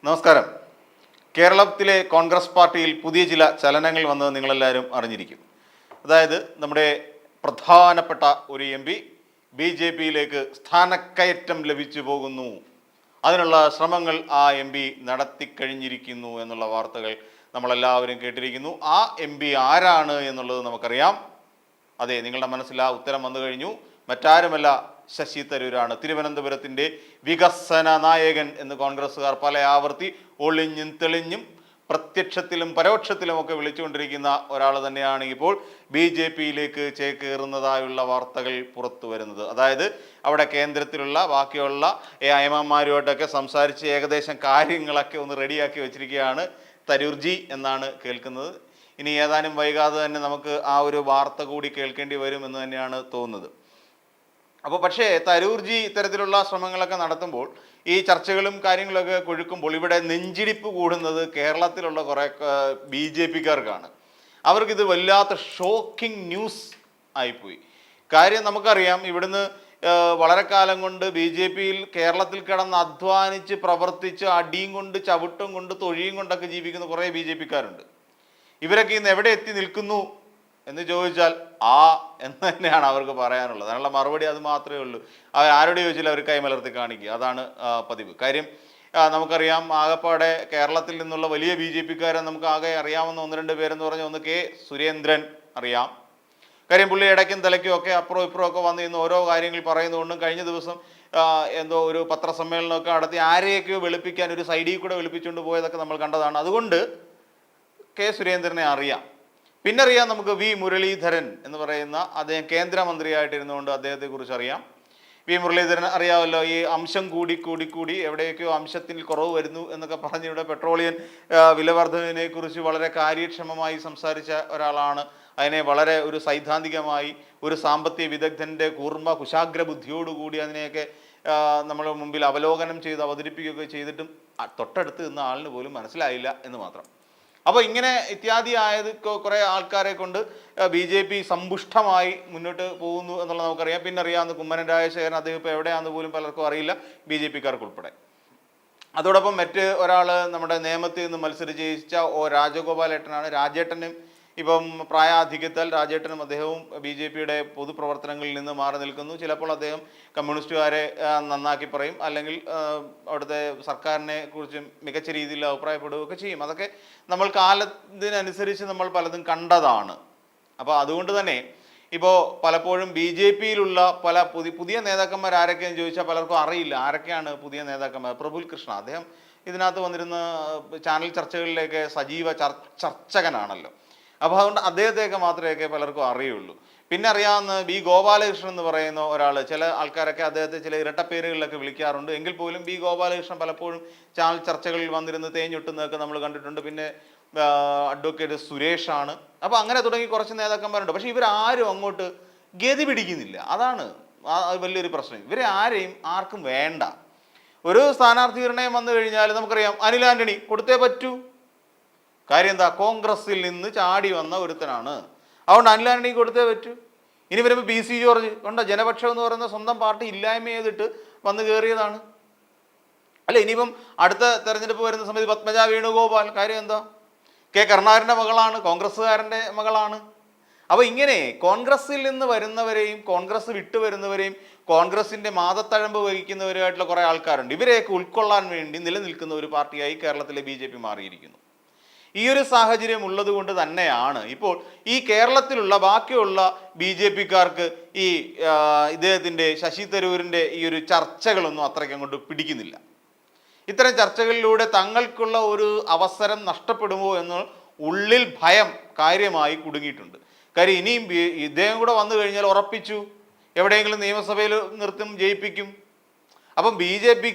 നമസ്കാരം. കേരളത്തിലെ കോൺഗ്രസ് പാർട്ടിയിൽ പുതിയ ചില ചലനങ്ങൾ വന്നത് നിങ്ങളെല്ലാവരും അറിഞ്ഞിരിക്കും. അതായത് നമ്മുടെ പ്രധാനപ്പെട്ട ഒരു എം പി BJPയിലേക്ക് സ്ഥാനക്കയറ്റം ലഭിച്ചു പോകുന്നു. അതിനുള്ള ശ്രമങ്ങൾ ആ എം പി നടത്തിക്കഴിഞ്ഞിരിക്കുന്നു എന്നുള്ള വാർത്തകൾ നമ്മളെല്ലാവരും കേട്ടിരിക്കുന്നു. ആ എം പി ആരാണ് എന്നുള്ളത് നമുക്കറിയാം. അതെ, നിങ്ങളുടെ മനസ്സിൽ ആ ഉത്തരം വന്നു കഴിഞ്ഞു. മറ്റാരുമല്ല, ശശി തരൂരാണ്. തിരുവനന്തപുരത്തിൻ്റെ വികസന നായകൻ എന്ന് കോൺഗ്രസ്സുകാർ പല ആവർത്തി ഒളിഞ്ഞും തെളിഞ്ഞും പ്രത്യക്ഷത്തിലും പരോക്ഷത്തിലുമൊക്കെ വിളിച്ചുകൊണ്ടിരിക്കുന്ന ഒരാൾ തന്നെയാണ് ഇപ്പോൾ BJPയിലേക്ക് ചേക്കേറുന്നതായുള്ള വാർത്തകൾ പുറത്തു വരുന്നത്. അതായത് അവിടെ കേന്ദ്രത്തിലുള്ള ബാക്കിയുള്ള അയമാന്മാരുമായിട്ടൊക്കെ സംസാരിച്ച് ഏകദേശം കാര്യങ്ങളൊക്കെ ഒന്ന് റെഡിയാക്കി വെച്ചിരിക്കുകയാണ് തരൂർജി എന്നാണ് കേൾക്കുന്നത്. ഇനി ഏതാനും വൈകാതെ തന്നെ നമുക്ക് ആ ഒരു വാർത്ത കൂടി കേൾക്കേണ്ടി വരും എന്ന് തന്നെയാണ് തോന്നുന്നത്. അപ്പോൾ പക്ഷേ തരൂർജി ഇത്തരത്തിലുള്ള ശ്രമങ്ങളൊക്കെ നടത്തുമ്പോൾ, ഈ ചർച്ചകളും കാര്യങ്ങളൊക്കെ കൊഴുക്കുമ്പോൾ ഇവിടെ നെഞ്ചിടിപ്പ് കൂടുന്നത് കേരളത്തിലുള്ള കുറേ BJPക്കാർക്കാണ്. അവർക്കിത് വല്ലാത്ത ഷോക്കിംഗ് ന്യൂസ് ആയിപ്പോയി. കാര്യം നമുക്കറിയാം, ഇവിടുന്ന് വളരെ കാലം കൊണ്ട് BJPയിൽ കേരളത്തിൽ കിടന്ന് അധ്വാനിച്ച് പ്രവർത്തിച്ച് അടിയും കൊണ്ട് ചവിട്ടും കൊണ്ട് തൊഴിയും കൊണ്ടൊക്കെ ജീവിക്കുന്ന കുറേ BJPക്കാരുണ്ട്. ഇവരൊക്കെ ഇന്ന് എവിടെ എത്തി നിൽക്കുന്നു എന്ന് ചോദിച്ചാൽ എന്ന് തന്നെയാണ് അവർക്ക് പറയാനുള്ളത്. അതിനുള്ള മറുപടി അത് മാത്രമേ ഉള്ളൂ. അവർ ആരോട് ചോദിച്ചാൽ അവർ കൈമലർത്തി കാണിക്കുക. അതാണ് പതിവ്. കാര്യം നമുക്കറിയാം, ആകപ്പാടെ കേരളത്തിൽ നിന്നുള്ള വലിയ BJPക്കാരെ നമുക്ക് ആകെ അറിയാവുന്ന ഒന്ന് രണ്ട് പേരെന്ന് പറഞ്ഞാൽ ഒന്ന് K. സുരേന്ദ്രൻ അറിയാം. കാര്യം പുള്ളി ഇടയ്ക്കും തലയ്ക്കും ഒക്കെ അപ്പുറം ഇപ്പുറം ഒക്കെ വന്ന് ഇന്ന് ഓരോ കാര്യങ്ങൾ പറയുന്നതുകൊണ്ടും കഴിഞ്ഞ ദിവസം എന്തോ ഒരു പത്രസമ്മേളനമൊക്കെ നടത്തി ആരെയൊക്കെയോ വെളുപ്പിക്കാൻ ഒരു സൈഡിൽ കൂടെ വെളുപ്പിച്ചുകൊണ്ട് പോയതൊക്കെ നമ്മൾ കണ്ടതാണ്. അതുകൊണ്ട് K. സുരേന്ദ്രനെ അറിയാം. പിന്നെ അറിയാം നമുക്ക് V. മുരളീധരൻ എന്ന് പറയുന്ന അദ്ദേഹം കേന്ദ്രമന്ത്രിയായിട്ടിരുന്നുകൊണ്ട് അദ്ദേഹത്തെക്കുറിച്ച് അറിയാം. V. മുരളീധരൻ അറിയാമല്ലോ, ഈ അംശം കൂടി എവിടെയൊക്കെയോ അംശത്തിൽ കുറവ് വരുന്നു എന്നൊക്കെ പറഞ്ഞിവിടെ പെട്രോളിയം വിലവർദ്ധനവിനെ കുറിച്ച് വളരെ കാര്യക്ഷമമായി സംസാരിച്ച ഒരാളാണ്. അതിനെ വളരെ ഒരു സൈദ്ധാന്തികമായി ഒരു സാമ്പത്തിക വിദഗ്ധൻ്റെ കൂർമ്മ കുശാഗ്ര ബുദ്ധിയോടുകൂടി അതിനെയൊക്കെ നമ്മൾ മുമ്പിൽ അവലോകനം ചെയ്ത് അവതരിപ്പിക്കുകയൊക്കെ ചെയ്തിട്ടും തൊട്ടടുത്ത് നിന്ന ആളിന് പോലും മനസ്സിലായില്ല എന്ന് മാത്രം. അപ്പോൾ ഇങ്ങനെ ഇത്യാദി ആയത് കുറേ ആൾക്കാരെ കൊണ്ട് BJP സമ്പുഷ്ടമായി മുന്നോട്ട് പോകുന്നു എന്നുള്ളത് നമുക്കറിയാം. പിന്നെ അറിയാവുന്ന കുമ്മനം രാജശേഖരൻ, അദ്ദേഹം ഇപ്പോൾ എവിടെയാണെന്ന് പോലും പലർക്കും അറിയില്ല, BJPക്കാർക്ക് ഉൾപ്പെടെ. അതോടൊപ്പം മറ്റ് ഒരാൾ നമ്മുടെ നേമത്തിൽ നിന്ന് മത്സരിച്ച് ജയിച്ച രാജഗോപാലേട്ടനാണ്. രാജേട്ടനും ഇപ്പം പ്രായാധിക്യത്താൽ രാജേട്ടനും അദ്ദേഹവും BJPയുടെ പൊതുപ്രവർത്തനങ്ങളിൽ നിന്ന് മാറി നിൽക്കുന്നു. ചിലപ്പോൾ അദ്ദേഹം കമ്മ്യൂണിസ്റ്റുകാരെ നന്നാക്കി പറയും, അല്ലെങ്കിൽ അവിടുത്തെ സർക്കാരിനെ കുറിച്ച് മികച്ച രീതിയിൽ അഭിപ്രായപ്പെടുകയൊക്കെ ചെയ്യും. അതൊക്കെ നമ്മൾ കാലത്തിനനുസരിച്ച് നമ്മൾ പലതും കണ്ടതാണ്. അപ്പോൾ അതുകൊണ്ട് തന്നെ ഇപ്പോൾ പലപ്പോഴും BJPയിലുള്ള പല പുതിയ നേതാക്കന്മാർ ആരൊക്കെയെന്ന് ചോദിച്ചാൽ പലർക്കും അറിയില്ല ആരൊക്കെയാണ് പുതിയ നേതാക്കന്മാർ. പ്രഫുൽ കൃഷ്ണ, അദ്ദേഹം ഇതിനകത്ത് വന്നിരുന്ന ചാനൽ ചർച്ചകളിലേക്ക് സജീവ ചർച്ചകനാണല്ലോ. അപ്പോൾ അതുകൊണ്ട് അദ്ദേഹത്തെയൊക്കെ മാത്രമേ പലർക്കും അറിയുള്ളൂ. പിന്നെ അറിയാവുന്ന B. ഗോപാലകൃഷ്ണൻ എന്ന് പറയുന്ന ഒരാൾ, ചില ആൾക്കാരൊക്കെ അദ്ദേഹത്തെ ചില ഇരട്ടപ്പേരുകളിലൊക്കെ വിളിക്കാറുണ്ട്. എങ്കിൽ പോലും B. ഗോപാലകൃഷ്ണൻ പലപ്പോഴും ചാനൽ ചർച്ചകളിൽ വന്നിരുന്ന് തേഞ്ഞൊട്ടുന്നതൊക്കെ നമ്മൾ കണ്ടിട്ടുണ്ട്. പിന്നെ അഡ്വക്കേറ്റ് സുരേഷാണ്. അപ്പോൾ അങ്ങനെ തുടങ്ങി കുറച്ച് നേതാക്കന്മാരുണ്ട്. പക്ഷേ ഇവരാരും അങ്ങോട്ട് ഗതി പിടിക്കുന്നില്ല. അതാണ് വലിയൊരു പ്രശ്നം. ഇവരെ ആർക്കും വേണ്ട. ഒരു സ്ഥാനാർത്ഥി നിർണയം വന്നു കഴിഞ്ഞാൽ നമുക്കറിയാം, അനിൽ ആന്റണി കൊടുത്തേ പറ്റൂ. കാര്യം എന്താ, കോൺഗ്രസിൽ നിന്ന് ചാടി വന്ന ഒരുത്തനാണ്. അതുകൊണ്ട് അനിൽ ആന്റണി കൊടുത്തേ പറ്റൂ. ഇനി വരുമ്പോൾ PC ജോർജ് കൊണ്ട് ജനപക്ഷം എന്ന് പറയുന്ന സ്വന്തം പാർട്ടി ഇല്ലായ്മ ചെയ്തിട്ട് വന്ന് കയറിയതാണ്. അല്ല, ഇനിയിപ്പം അടുത്ത തെരഞ്ഞെടുപ്പ് വരുന്ന സമയത്ത് പത്മജ വേണുഗോപാൽ, കാര്യം എന്താ, K. കരുണാകരൻ്റെ മകളാണ്, കോൺഗ്രസ്സുകാരൻ്റെ മകളാണ്. അപ്പോൾ ഇങ്ങനെ കോൺഗ്രസിൽ നിന്ന് വരുന്നവരെയും കോൺഗ്രസ് വിട്ടു വരുന്നവരെയും കോൺഗ്രസിൻ്റെ മാതത്തഴമ്പ് വഹിക്കുന്നവരുമായിട്ടുള്ള കുറേ ആൾക്കാരുണ്ട്. ഇവരെയൊക്കെ ഉൾക്കൊള്ളാൻ വേണ്ടി നിലനിൽക്കുന്ന ഒരു പാർട്ടിയായി കേരളത്തിലെ BJP മാറിയിരിക്കുന്നു. ഈ ഒരു സാഹചര്യം ഉള്ളത് കൊണ്ട് തന്നെയാണ് ഇപ്പോൾ ഈ കേരളത്തിലുള്ള ബാക്കിയുള്ള BJPക്കാർക്ക് ഈ ഇദ്ദേഹത്തിൻ്റെ ശശി തരൂരിൻ്റെ ഈ ഒരു ചർച്ചകളൊന്നും അത്രയ്ക്ക് അങ്ങോട്ട് പിടിക്കുന്നില്ല. ഇത്തരം ചർച്ചകളിലൂടെ തങ്ങൾക്കുള്ള ഒരു അവസരം നഷ്ടപ്പെടുമോ എന്ന് ഉള്ളിൽ ഭയം കാര്യമായി കുടുങ്ങിയിട്ടുണ്ട്. കാര്യം ഇനിയും ഇദ്ദേഹം കൂടെ വന്നു കഴിഞ്ഞാൽ ഉറപ്പിച്ചു എവിടെയെങ്കിലും നിയമസഭയിൽ നിർത്തും, ജയിപ്പിക്കും. അപ്പം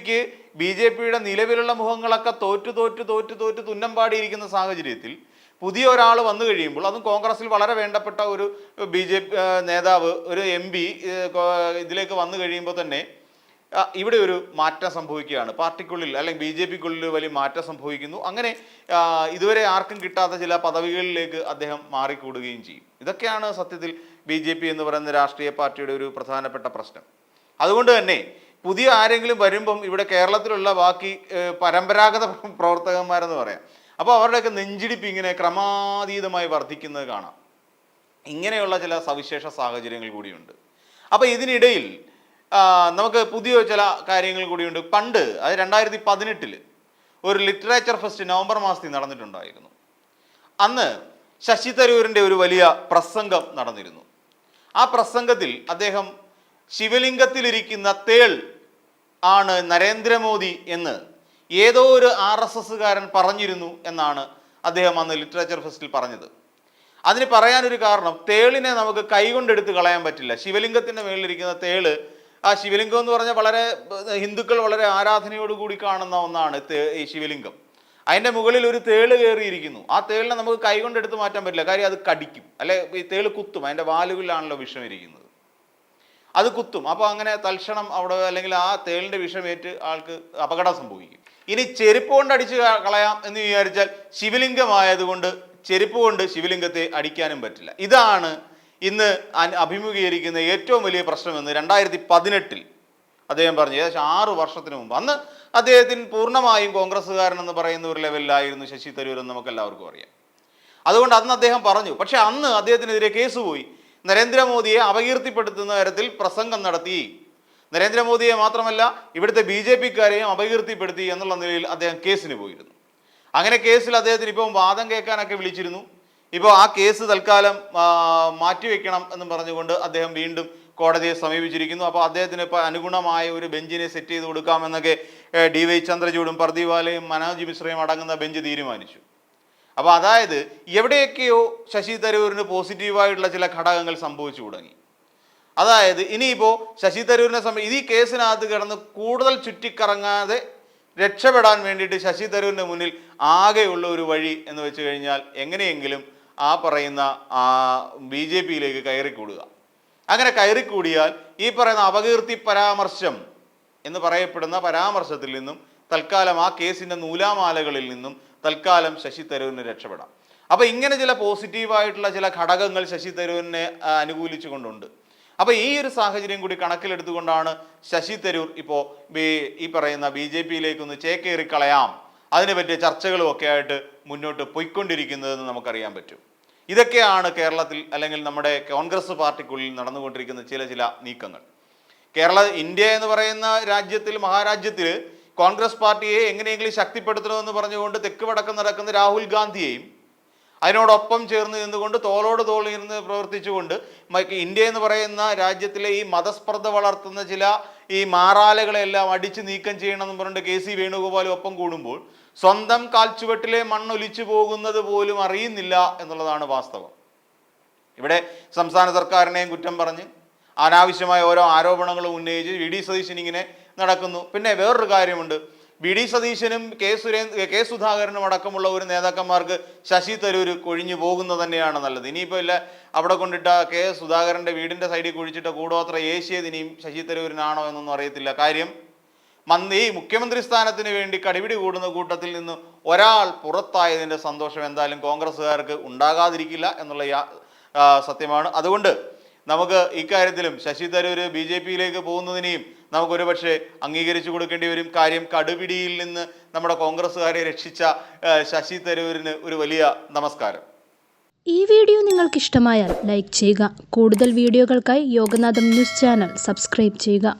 BJPയുടെ നിലവിലുള്ള മുഖങ്ങളൊക്കെ തോറ്റ് തുന്നം പാടിയിരിക്കുന്ന സാഹചര്യത്തിൽ പുതിയ ഒരാൾ വന്നു കഴിയുമ്പോൾ, അതും കോൺഗ്രസിൽ വളരെ വേണ്ടപ്പെട്ട ഒരു BJP നേതാവ്, ഒരു MP ഇതിലേക്ക് വന്നു കഴിയുമ്പോൾ തന്നെ ഇവിടെ ഒരു മാറ്റം സംഭവിക്കുകയാണ്. പാർട്ടിക്കുള്ളിൽ അല്ലെങ്കിൽ BJPക്കുള്ളിൽ വലിയ മാറ്റം സംഭവിക്കുന്നു. അങ്ങനെ ഇതുവരെ ആർക്കും കിട്ടാത്ത ചില പദവികളിലേക്ക് അദ്ദേഹം മാറിക്കൂടുകയും ചെയ്യും. ഇതൊക്കെയാണ് സത്യത്തിൽ BJP എന്ന് പറയുന്ന രാഷ്ട്രീയ പാർട്ടിയുടെ ഒരു പ്രധാനപ്പെട്ട പ്രശ്നം. അതുകൊണ്ട് തന്നെ പുതിയ ആരെങ്കിലും വരുമ്പം ഇവിടെ കേരളത്തിലുള്ള ബാക്കി പരമ്പരാഗത പ്രവർത്തകന്മാരെന്ന് പറയാം. അപ്പോൾ അവരുടെയൊക്കെ നെഞ്ചിടിപ്പ് ഇങ്ങനെ ക്രമാതീതമായി വർദ്ധിക്കുന്നത് കാണാം. ഇങ്ങനെയുള്ള ചില സവിശേഷ സാഹചര്യങ്ങൾ കൂടിയുണ്ട്. അപ്പോൾ ഇതിനിടയിൽ നമുക്ക് പുതിയ ചില കാര്യങ്ങൾ കൂടിയുണ്ട്. പണ്ട് അത് 2018 ഒരു ലിറ്ററേച്ചർ ഫെസ്റ്റ് നവംബർ മാസത്തിൽ നടന്നിട്ടുണ്ടായിരുന്നു. അന്ന് ശശി തരൂരിൻ്റെ ഒരു വലിയ പ്രസംഗം നടന്നിരുന്നു. ആ പ്രസംഗത്തിൽ അദ്ദേഹം ശിവലിംഗത്തിലിരിക്കുന്ന തേൾ ആണ് നരേന്ദ്രമോദി എന്ന് ഏതോ ഒരു RSSകാരൻ പറഞ്ഞിരുന്നു എന്നാണ് അദ്ദേഹം അന്ന് ലിറ്ററേച്ചർ ഫെസ്റ്റിൽ പറഞ്ഞത്. അതിന് പറയാനൊരു കാരണം, തേളിനെ നമുക്ക് കൈകൊണ്ടെടുത്ത് കളയാൻ പറ്റില്ല. ശിവലിംഗത്തിൻ്റെ മേളിലിരിക്കുന്ന തേള്, ആ ശിവലിംഗം എന്ന് പറഞ്ഞാൽ വളരെ ഹിന്ദുക്കൾ വളരെ ആരാധനയോടുകൂടി കാണുന്ന ഒന്നാണ് ഈ ശിവലിംഗം. അതിൻ്റെ മുകളിൽ ഒരു തേള് കയറിയിരിക്കുന്നു. ആ തേളിനെ നമുക്ക് കൈകൊണ്ടെടുത്ത് മാറ്റാൻ പറ്റില്ല, കാര്യം അത് കടിക്കും, അല്ലെ ഈ തേള് കുത്തും. അതിൻ്റെ വാലുകളിലാണല്ലോ വിഷം ഇരിക്കുന്നത്, അത് കുത്തും. അപ്പോൾ അങ്ങനെ തൽക്ഷണം അവിടെ അല്ലെങ്കിൽ ആ തേളിൻ്റെ വിഷമേറ്റ് ആൾക്ക് അപകടം സംഭവിക്കും. ഇനി ചെരുപ്പ് കൊണ്ട് അടിച്ച് കളയാം എന്ന് വിചാരിച്ചാൽ ശിവലിംഗമായതുകൊണ്ട് ചെരുപ്പ് കൊണ്ട് ശിവലിംഗത്തെ അടിക്കാനും പറ്റില്ല. ഇതാണ് ഇന്ന് അഭിമുഖീകരിക്കുന്ന ഏറ്റവും വലിയ പ്രശ്നമെന്ന് 2018 അദ്ദേഹം പറഞ്ഞു. ഏകദേശം 6 വർഷത്തിന് മുമ്പ്. അന്ന് അദ്ദേഹത്തിന് പൂർണ്ണമായും കോൺഗ്രസ്സുകാരൻ എന്ന് പറയുന്ന ഒരു ലെവലിലായിരുന്നു ശശി തരൂർ എന്ന് നമുക്ക് എല്ലാവർക്കും അറിയാം. അതുകൊണ്ട് അന്ന് അദ്ദേഹം പറഞ്ഞു. പക്ഷെ അന്ന് അദ്ദേഹത്തിനെതിരെ കേസ് പോയി. നരേന്ദ്രമോദിയെ അപകീർത്തിപ്പെടുത്തുന്ന തരത്തിൽ പ്രസംഗം നടത്തി. നരേന്ദ്രമോദിയെ മാത്രമല്ല ഇവിടുത്തെ BJPക്കാരെയും അപകീർത്തിപ്പെടുത്തി എന്നുള്ള നിലയിൽ അദ്ദേഹം കേസിന് പോയിരുന്നു. അങ്ങനെ കേസിൽ അദ്ദേഹത്തിന് ഇപ്പം വാദം കേൾക്കാനൊക്കെ വിളിച്ചിരുന്നു. ഇപ്പോൾ ആ കേസ് തൽക്കാലം മാറ്റിവെക്കണം എന്ന് പറഞ്ഞുകൊണ്ട് അദ്ദേഹം വീണ്ടും കോടതിയെ സമീപിച്ചിരിക്കുന്നു. അപ്പോൾ അദ്ദേഹത്തിന് ഇപ്പോൾ അനുഗുണമായ ഒരു ബെഞ്ചിനെ സെറ്റ് ചെയ്ത് കൊടുക്കാമെന്നൊക്കെ DY ചന്ദ്രചൂഡും പർദീവാലയും മനോജ് മിശ്രയും അടങ്ങുന്ന ബെഞ്ച് തീരുമാനിച്ചു. അപ്പോൾ അതായത് എവിടെയൊക്കെയോ ശശി തരൂരിന് പോസിറ്റീവായിട്ടുള്ള ചില ഘടകങ്ങൾ സംഭവിച്ചു തുടങ്ങി. അതായത് ഇനിയിപ്പോൾ ശശി തരൂരിനെ ഈ കേസിനകത്ത് കിടന്ന് കൂടുതൽ ചുറ്റിക്കറങ്ങാതെ രക്ഷപ്പെടാൻ വേണ്ടിയിട്ട് ശശി തരൂരിൻ്റെ മുന്നിൽ ആകെയുള്ള ഒരു വഴി എന്ന് വെച്ച് കഴിഞ്ഞാൽ എങ്ങനെയെങ്കിലും ആ പറയുന്ന BJPയിലേക്ക് കയറിക്കൂടുക. അങ്ങനെ കയറിക്കൂടിയാൽ ഈ പറയുന്ന അപകീർത്തി പരാമർശം എന്ന് പറയപ്പെടുന്ന പരാമർശത്തിൽ നിന്നും തൽക്കാലം ആ കേസിൻ്റെ നൂലാമാലകളിൽ നിന്നും തൽക്കാലം ശശി തരൂരിന് രക്ഷപ്പെടാം. അപ്പോൾ ഇങ്ങനെ ചില പോസിറ്റീവായിട്ടുള്ള ചില ഘടകങ്ങൾ ശശി തരൂരിനെ അനുകൂലിച്ചു കൊണ്ടുണ്ട്. അപ്പോൾ ഈ ഒരു സാഹചര്യം കൂടി കണക്കിലെടുത്തുകൊണ്ടാണ് ശശി തരൂർ ഇപ്പോൾ ഈ പറയുന്ന BJPയിലേക്കൊന്ന് ചേക്കേറിക്കളയാം, അതിനെ പറ്റിയ ചർച്ചകളും ഒക്കെ ആയിട്ട് മുന്നോട്ട് പോയിക്കൊണ്ടിരിക്കുന്നതെന്ന് നമുക്കറിയാൻ പറ്റും. ഇതൊക്കെയാണ് കേരളത്തിൽ അല്ലെങ്കിൽ നമ്മുടെ കോൺഗ്രസ് പാർട്ടിക്കുള്ളിൽ നടന്നുകൊണ്ടിരിക്കുന്ന ചില നീക്കങ്ങൾ. ഇന്ത്യ എന്ന് പറയുന്ന രാജ്യത്തിൽ, മഹാരാജ്യത്തിൽ കോൺഗ്രസ് പാർട്ടിയെ എങ്ങനെയെങ്കിലും ശക്തിപ്പെടുത്തണമെന്ന് പറഞ്ഞുകൊണ്ട് തെക്ക് വടക്ക് നടക്കുന്ന രാഹുൽ ഗാന്ധിയെയും അതിനോടൊപ്പം ചേർന്ന് നിന്നുകൊണ്ട് തോളോട് തോൾ ഇരുന്ന് പ്രവർത്തിച്ചുകൊണ്ട് ഇന്ത്യ എന്ന് പറയുന്ന രാജ്യത്തിലെ ഈ മതസ്പർദ്ധ വളർത്തുന്ന ചില ഈ മാറാലകളെല്ലാം അടിച്ചു നീക്കം ചെയ്യണമെന്ന് പറഞ്ഞിട്ട് KC വേണുഗോപാലും ഒപ്പം കൂടുമ്പോൾ സ്വന്തം കാൽച്ചുവട്ടിലെ മണ്ണൊലിച്ചു പോകുന്നത് പോലും അറിയുന്നില്ല എന്നുള്ളതാണ് വാസ്തവം. ഇവിടെ സംസ്ഥാന സർക്കാരിനെയും കുറ്റം പറഞ്ഞ് അനാവശ്യമായ ഓരോ ആരോപണങ്ങളും ഉന്നയിച്ച് VD സതീശൻ ഇങ്ങനെ നടക്കുന്നു. പിന്നെ വേറൊരു കാര്യമുണ്ട്, VD സതീശനും കെ സുധാകരനും അടക്കമുള്ള ഒരു നേതാക്കന്മാർക്ക് ശശി തരൂർ കൊഴിഞ്ഞു പോകുന്നത് തന്നെയാണ് നല്ലത്. ഇനിയിപ്പോൾ ഇല്ല അവിടെ കൊണ്ടിട്ട കെ സുധാകരൻ്റെ വീടിൻ്റെ സൈഡിൽ കുഴിച്ചിട്ട കൂടോത്ര ഏഷ്യത് ഇനിയും ശശി തരൂരിനാണോ എന്നൊന്നും അറിയത്തില്ല. കാര്യം ഈ മുഖ്യമന്ത്രി സ്ഥാനത്തിന് വേണ്ടി കടിപിടി കൂടുന്ന കൂട്ടത്തിൽ നിന്ന് ഒരാൾ പുറത്തായതിൻ്റെ സന്തോഷം എന്തായാലും കോൺഗ്രസ്സുകാർക്ക് ഉണ്ടാകാതിരിക്കില്ല എന്നുള്ള സത്യമാണ്. അതുകൊണ്ട് നമുക്ക് ഇക്കാര്യത്തിലും ശശി തരൂർ BJPയിലേക്ക് പോകുന്നതിനെയും നമുക്കൊരു പക്ഷേ അംഗീകരിച്ചു കൊടുക്കേണ്ടി വരും. കാര്യം കടുപിടിയിൽ നിന്ന് നമ്മുടെ കോൺഗ്രസ്സുകാരെ രക്ഷിച്ച ശശി തരൂരിന് ഒരു വലിയ നമസ്കാരം. ഈ വീഡിയോ നിങ്ങൾക്ക് ഇഷ്ടമായാൽ ലൈക്ക് ചെയ്യുക. കൂടുതൽ വീഡിയോകൾക്കായി യോഗനാഥം ന്യൂസ് ചാനൽ സബ്സ്ക്രൈബ് ചെയ്യുക.